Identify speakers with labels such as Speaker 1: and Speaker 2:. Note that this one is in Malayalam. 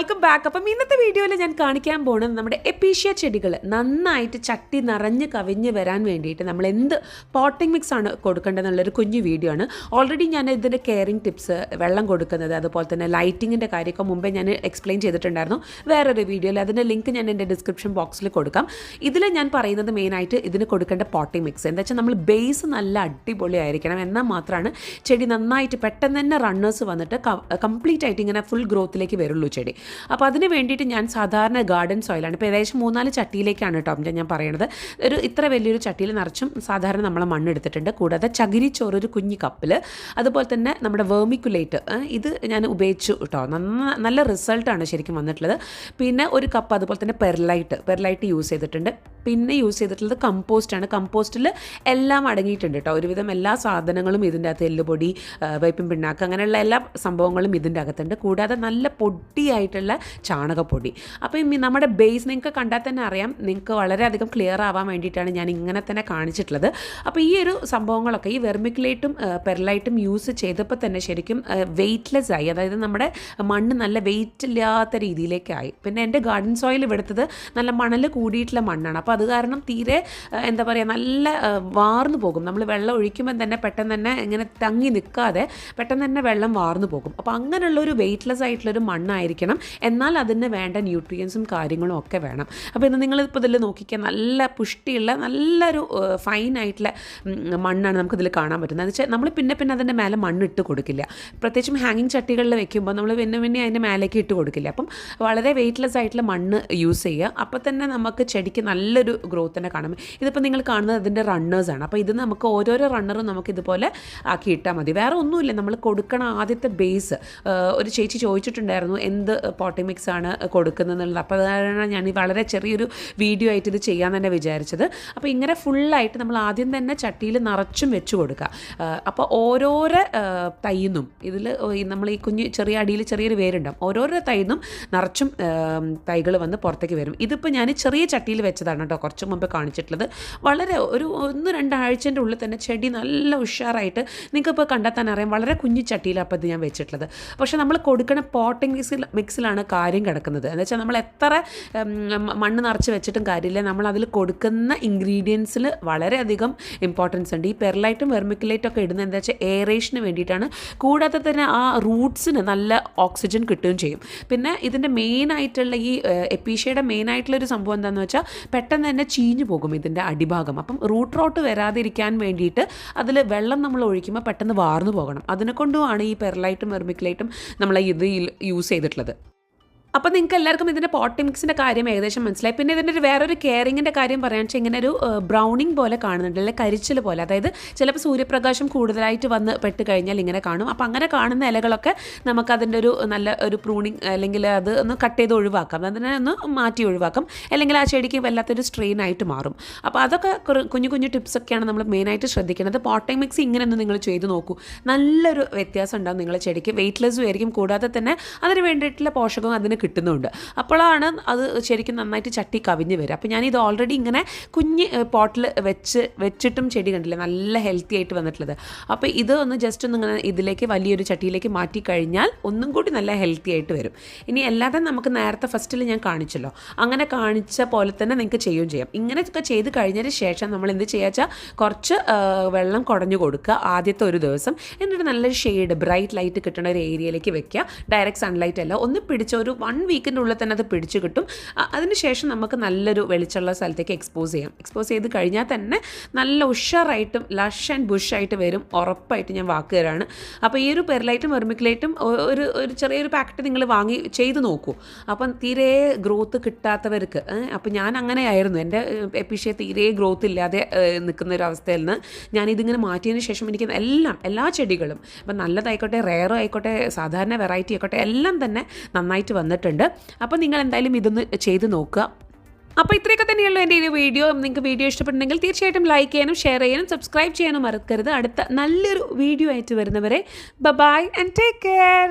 Speaker 1: Welcome back. അപ്പം ഇന്നത്തെ വീഡിയോയിൽ ഞാൻ കാണിക്കാൻ പോകുന്നത് നമ്മുടെ എപ്പീഷ്യ ചെടികൾ നന്നായിട്ട് ചട്ടി നിറഞ്ഞ് കവിഞ്ഞ് വരാൻ വേണ്ടിയിട്ട് നമ്മൾ എന്ത് പോട്ടിംഗ് മിക്സ് ആണ് കൊടുക്കേണ്ടതെന്നുള്ളൊരു കുഞ്ഞു വീഡിയോ ആണ്. ഓൾറെഡി ഞാൻ ഇതിൻ്റെ കെയറിങ് ടിപ്സ്, വെള്ളം കൊടുക്കുന്നത്, അതുപോലെ തന്നെ ലൈറ്റിങ്ങിൻ്റെ കാര്യമൊക്കെ മുമ്പേ ഞാൻ എക്സ്പ്ലെയിൻ ചെയ്തിട്ടുണ്ടായിരുന്നു വേറൊരു വീഡിയോയിൽ. അതിൻ്റെ ലിങ്ക് ഞാൻ എൻ്റെ ഡിസ്ക്രിപ്ഷൻ ബോക്സിൽ കൊടുക്കാം. ഇതിൽ ഞാൻ പറയുന്നത് മെയിനായിട്ട് ഇതിന് കൊടുക്കേണ്ട പോട്ടിംഗ് മിക്സ് എന്താ വെച്ചാൽ നമ്മൾ ബേസ് നല്ല അടിപൊളിയായിരിക്കണം. എന്നാൽ മാത്രമാണ് ചെടി നന്നായിട്ട് പെട്ടെന്ന് തന്നെ റണ്ണേഴ്സ് വന്നിട്ട് കംപ്ലീറ്റ് ആയിട്ട് ഇങ്ങനെ ഫുൾ ഗ്രോത്തിലേക്ക് വരുള്ളൂ ചെടി. അപ്പോൾ അതിന് വേണ്ടിയിട്ട് ഞാൻ സാധാരണ ഗാർഡൻ സോയിലാണ്, ഇപ്പോൾ ഏകദേശം 3-4 ചട്ടിയിലേക്കാണ് കേട്ടോ ഞാൻ പറയണത്. ഇത്ര വലിയൊരു ചട്ടിയിൽ നിറച്ചും സാധാരണ നമ്മൾ മണ്ണെടുത്തിട്ടുണ്ട്. കൂടാതെ ചകിരിച്ചോറ് ഒരു കുഞ്ഞി കപ്പിൽ, അതുപോലെ തന്നെ നമ്മുടെ വേർമിക്കുലേറ്റ് ഇത് ഞാൻ ഉപയോഗിച്ചു കേട്ടോ. നല്ല റിസൾട്ടാണ് ശരിക്കും വന്നിട്ടുള്ളത്. പിന്നെ ഒരു കപ്പ് അതുപോലെ തന്നെ പെർലൈറ്റ് യൂസ് ചെയ്തിട്ടുണ്ട്. പിന്നെ യൂസ് ചെയ്തിട്ടുള്ളത് കമ്പോസ്റ്റാണ്. കമ്പോസ്റ്റിൽ എല്ലാം അടങ്ങിയിട്ടുണ്ട് കേട്ടോ. ഒരുവിധം എല്ലാ സാധനങ്ങളും ഇതിൻ്റെ അകത്ത്, എല്ലുപൊടി, വേപ്പിൻ പിണ്ണാക്ക്, അങ്ങനെയുള്ള എല്ലാ സംഭവങ്ങളും ഇതിൻ്റെ അകത്തുണ്ട്. കൂടാതെ നല്ല പൊടിയായിട്ടുള്ള ചാണകപ്പൊടി. അപ്പം നമ്മുടെ ബേസ് നിങ്ങൾക്ക് കണ്ടാൽ തന്നെ അറിയാം, നിങ്ങൾക്ക് വളരെയധികം ക്ലിയർ ആവാൻ വേണ്ടിയിട്ടാണ് ഞാൻ ഇങ്ങനെ തന്നെ കാണിച്ചിട്ടുള്ളത്. അപ്പോൾ ഈ ഒരു സംഭവങ്ങളൊക്കെ ഈ വെർമിക്കുലേറ്റും പെർലൈറ്റും യൂസ് ചെയ്തപ്പോൾ തന്നെ ശരിക്കും വെയ്റ്റ്ലെസ് ആയി. അതായത് നമ്മുടെ മണ്ണ് നല്ല വെയിറ്റ് ഇല്ലാത്ത രീതിയിലേക്കായി. പിന്നെ എൻ്റെ ഗാർഡൻ സോയിൽ ഇവിടുത്തത് നല്ല മണൽ കൂടിയിട്ടുള്ള മണ്ണാണ്. അപ്പോൾ അത് കാരണം തീരെ എന്താ പറയുക, നല്ല വാർന്നു പോകും. നമ്മൾ വെള്ളം ഒഴിക്കുമ്പോൾ തന്നെ പെട്ടെന്ന് തന്നെ ഇങ്ങനെ തങ്ങി നിൽക്കാതെ പെട്ടെന്ന് തന്നെ വെള്ളം വാർന്നു പോകും. അപ്പോൾ അങ്ങനെയുള്ളൊരു വെയ്റ്റ്ലെസ് ആയിട്ടുള്ളൊരു മണ്ണായിരിക്കണം. എന്നാൽ അതിന് വേണ്ട ന്യൂട്രിയൻസും കാര്യങ്ങളും ഒക്കെ വേണം. അപ്പോൾ ഇന്ന് നിങ്ങളിപ്പോൾ ഇതിൽ നോക്കിക്കാൻ നല്ല പുഷ്ടിയുള്ള നല്ലൊരു ഫൈനായിട്ടുള്ള മണ്ണാണ് നമുക്കിതിൽ കാണാൻ പറ്റുന്നത്. എന്ന് വെച്ചാൽ നമ്മൾ പിന്നെ അതിൻ്റെ മേലെ മണ്ണിട്ട് കൊടുക്കില്ല. പ്രത്യേകിച്ചും ഹാങ്ങിങ് ചട്ടികളിൽ വെക്കുമ്പോൾ നമ്മൾ പിന്നെ അതിൻ്റെ മേലേക്ക് ഇട്ട് കൊടുക്കില്ല. അപ്പം വളരെ വെയ്റ്റ്ലെസ് ആയിട്ടുള്ള മണ്ണ് യൂസ് ചെയ്യുക. അപ്പോൾ തന്നെ നമുക്ക് ചെടിക്ക് നല്ലൊരു ഗ്രോത്ത് തന്നെ കാണാം. ഇതിപ്പോൾ നിങ്ങൾ കാണുന്നത് അതിൻ്റെ റണ്ണേഴ്സാണ്. അപ്പോൾ ഇത് നമുക്ക് ഓരോരോ റണ്ണറും നമുക്ക് ഇതുപോലെ ആക്കി ഇട്ടാൽ മതി. വേറെ ഒന്നുമില്ല, നമ്മൾ കൊടുക്കണ ആദ്യത്തെ ബേസ്. ഒരു ചേച്ചി ചോദിച്ചിട്ടുണ്ടായിരുന്നു എന്ത് പോട്ടിംഗ് മിക്സ് ആണ് കൊടുക്കുന്നതെന്നുള്ളത്. അപ്പോൾ അതാണ് ഞാൻ വളരെ ചെറിയൊരു വീഡിയോ ആയിട്ട് ഇത് ചെയ്യാൻ തന്നെ വിചാരിച്ചത്. അപ്പോൾ ഇങ്ങനെ ഫുള്ളായിട്ട് നമ്മൾ ആദ്യം തന്നെ ചട്ടിയിൽ നിറച്ചും വെച്ച് കൊടുക്കുക. അപ്പോൾ ഓരോരോ തൈന്നും ഇതിൽ നമ്മൾ ഈ ചെറിയ അടിയിൽ ചെറിയൊരു വേരുണ്ടാവും. ഓരോരോ തൈന്നും നിറച്ചും തൈകൾ വന്ന് പുറത്തേക്ക് വരും. ഇതിപ്പോൾ ഞാൻ ചെറിയ ചട്ടിയിൽ വെച്ചതാണ് കേട്ടോ, കുറച്ച് മുമ്പ് കാണിച്ചിട്ടുള്ളത്. വളരെ ഒരു 1-2 ആഴ്ചൻ്റെ ഉള്ളിൽ തന്നെ ചെടി നല്ല ഉഷാറായിട്ട് നിങ്ങൾക്കിപ്പോൾ കണ്ടെത്താൻ അറിയാം. വളരെ കുഞ്ഞു ചട്ടിയിലാണ് അപ്പോൾ ഇത് ഞാൻ വെച്ചിട്ടുള്ളത്. പക്ഷേ നമ്മൾ കൊടുക്കുന്ന പോട്ടിംഗ് മിക്സിലാണ് കാര്യം കിടക്കുന്നത്. എന്ന് വെച്ചാൽ നമ്മൾ എത്ര മണ്ണ് നിറച്ച് വെച്ചിട്ടും കാര്യമില്ല, നമ്മൾ അതിൽ കൊടുക്കുന്ന ഇൻഗ്രീഡിയൻസിൽ വളരെയധികം ഇമ്പോർട്ടൻസ് ഉണ്ട്. ഈ പെർലൈറ്റും വെർമിക്കുലേറ്റും ഒക്കെ ഇടുന്നത് എന്താ വെച്ചാൽ എയറേഷന് വേണ്ടിയിട്ടാണ്. കൂടാതെ തന്നെ ആ റൂട്ട്സിന് നല്ല ഓക്സിജൻ കിട്ടുകയും ചെയ്യും. പിന്നെ ഇതിൻ്റെ മെയിനായിട്ടുള്ള ഈ എപ്പീഷ്യയുടെ മെയിനായിട്ടുള്ളൊരു സംഭവം എന്താണെന്ന് വെച്ചാൽ പെട്ടെന്ന് തന്നെ ചീഞ്ഞു പോകും ഇതിൻ്റെ അടിഭാഗം. അപ്പം റൂട്ട് വരാതിരിക്കാൻ വേണ്ടിയിട്ട് അതിൽ വെള്ളം നമ്മൾ ഒഴിക്കുമ്പോൾ പെട്ടെന്ന് വാർന്നു പോകണം. അതിനെക്കൊണ്ടുമാണ് ഈ പെർലൈറ്റും വെർമിക്കുലേറ്റും നമ്മൾ ഇത് യൂസ് ചെയ്തിട്ടുള്ളത്. അപ്പോൾ നിങ്ങൾക്ക് എല്ലാവർക്കും ഇതിൻ്റെ പോട്ടിംഗ് മിക്സിൻ്റെ കാര്യം ഏകദേശം മനസ്സിലായി. പിന്നെ ഇതിൻ്റെ വേറൊരു കെയറിങ്ങിൻ്റെ കാര്യം പറയാന്ന് വെച്ചാൽ ഇങ്ങനെ ഒരു ബ്രൗണിങ് പോലെ കാണുന്നുണ്ട്, അല്ലെങ്കിൽ കരിച്ചിൽ പോലെ. അതായത് ചിലപ്പോൾ സൂര്യപ്രകാശം കൂടുതലായിട്ട് വന്ന് പെട്ട് കഴിഞ്ഞാൽ ഇങ്ങനെ കാണും. അപ്പോൾ അങ്ങനെ കാണുന്ന ഇലകളൊക്കെ നമുക്കതിൻ്റെ ഒരു നല്ല ഒരു പ്രൂണിങ്, അല്ലെങ്കിൽ അത് ഒന്ന് കട്ട് ചെയ്ത് ഒഴിവാക്കാം, അതിനെ ഒന്ന് മാറ്റി ഒഴിവാക്കാം. അല്ലെങ്കിൽ ആ ചെടിക്ക് വല്ലാത്തൊരു സ്ട്രെയിൻ ആയിട്ട് മാറും. അപ്പോൾ അതൊക്കെ കുഞ്ഞു ടിപ്സൊക്കെയാണ് നമ്മൾ മെയിനായിട്ട് ശ്രദ്ധിക്കുന്നത്. പോട്ടിംഗ് മിക്സ് ഇങ്ങനെ ഒന്ന് നിങ്ങൾ ചെയ്ത് നോക്കൂ. നല്ലൊരു വ്യത്യാസം ഉണ്ടാകും നിങ്ങളുടെ ചെടിക്ക്. വെയ്റ്റ്ലെസ്സും ആയിരിക്കും. കൂടാതെ തന്നെ അതിന് വേണ്ടിയിട്ടുള്ള പോഷകവും അതിന് കിട്ടുന്നുണ്ട്. അപ്പോഴാണ് അത് ശരിക്കും നന്നായിട്ട് ചട്ടി കവിഞ്ഞ് വരിക. അപ്പോൾ ഞാനിത് ഓൾറെഡി ഇങ്ങനെ കുഞ്ഞ് പോട്ടിൽ വെച്ചിട്ടും ചെടി കണ്ടില്ലേ നല്ല ഹെൽത്തി ആയിട്ട് വന്നിട്ടുള്ളത്. അപ്പോൾ ഇത് ഒന്ന് ജസ്റ്റ് ഒന്ന് ഇങ്ങനെ ഇതിലേക്ക് വലിയൊരു ചട്ടിയിലേക്ക് മാറ്റി കഴിഞ്ഞാൽ ഒന്നും കൂടി നല്ല ഹെൽത്തി ആയിട്ട് വരും. ഇനി അല്ലാതെ നമുക്ക് നേരത്തെ ഫസ്റ്റിൽ ഞാൻ കാണിച്ചല്ലോ, അങ്ങനെ കാണിച്ച പോലെ തന്നെ നിങ്ങൾക്ക് ചെയ്യുകയും ചെയ്യാം. ഇങ്ങനെയൊക്കെ ചെയ്ത് കഴിഞ്ഞതിന് ശേഷം നമ്മൾ എന്ത് ചെയ്യുക വെച്ചാൽ കുറച്ച് വെള്ളം കുടഞ്ഞു കൊടുക്കുക ആദ്യത്തെ ഒരു ദിവസം. എന്നിട്ട് നല്ലൊരു ഷെയ്ഡ്, ബ്രൈറ്റ് ലൈറ്റ് കിട്ടുന്ന ഒരു ഏരിയയിലേക്ക് വെക്കുക. ഡയറക്റ്റ് സൺലൈറ്റ് അല്ല, ഒന്ന് പിടിച്ച ഒരു 1 വീക്കിൻ്റെ ഉള്ളിൽ തന്നെ അത് പിടിച്ച് കിട്ടും. അതിനുശേഷം നമുക്ക് നല്ലൊരു വെളിച്ചമുള്ള സ്ഥലത്തേക്ക് എക്സ്പോസ് ചെയ്യാം. എക്സ്പോസ് ചെയ്ത് കഴിഞ്ഞാൽ തന്നെ നല്ല ഉഷാറായിട്ടും ലഷ് ആൻഡ് ബുഷായിട്ട് വരും, ഉറപ്പായിട്ട് ഞാൻ വാക്ക് തരാണ്. അപ്പോൾ ഈ ഒരു പെർലൈറ്റും വെർമിക്കുലേറ്റും ഒരു ചെറിയൊരു പാക്കറ്റ് നിങ്ങൾ വാങ്ങി ചെയ്ത് നോക്കൂ. അപ്പം തീരെ ഗ്രോത്ത് കിട്ടാത്തവർക്ക്, അപ്പോൾ ഞാൻ അങ്ങനെയായിരുന്നു. എൻ്റെ എപ്പിഷ്യ തീരെ ഗ്രോത്ത് ഇല്ലാതെ നിൽക്കുന്ന ഒരു അവസ്ഥയിൽ നിന്ന് ഞാനിതിങ്ങനെ മാറ്റിയതിന് ശേഷം എനിക്ക് എല്ലാ ചെടികളും, ഇപ്പം നല്ലതായിക്കോട്ടെ, റെയർ ആയിക്കോട്ടെ, സാധാരണ വെറൈറ്റി ആയിക്കോട്ടെ, എല്ലാം തന്നെ നന്നായിട്ട് വന്നിട്ടുണ്ട്. അപ്പോൾ നിങ്ങൾ എന്തായാലും ഇതൊന്ന് ചെയ്ത് നോക്കുക. അപ്പോൾ ഇത്രയൊക്കെ തന്നെയുള്ളൂ എൻ്റെ ഈ വീഡിയോ. നിങ്ങൾക്ക് വീഡിയോ ഇഷ്ടപ്പെട്ടുണ്ടെങ്കിൽ തീർച്ചയായിട്ടും ലൈക്ക് ചെയ്യാനും ഷെയർ ചെയ്യാനും സബ്സ്ക്രൈബ് ചെയ്യാനും മറക്കരുത്. അടുത്ത നല്ലൊരു വീഡിയോ ആയിട്ട് വരുന്നവരെ ബൈ ആൻഡ് ടേക്ക് കെയർ.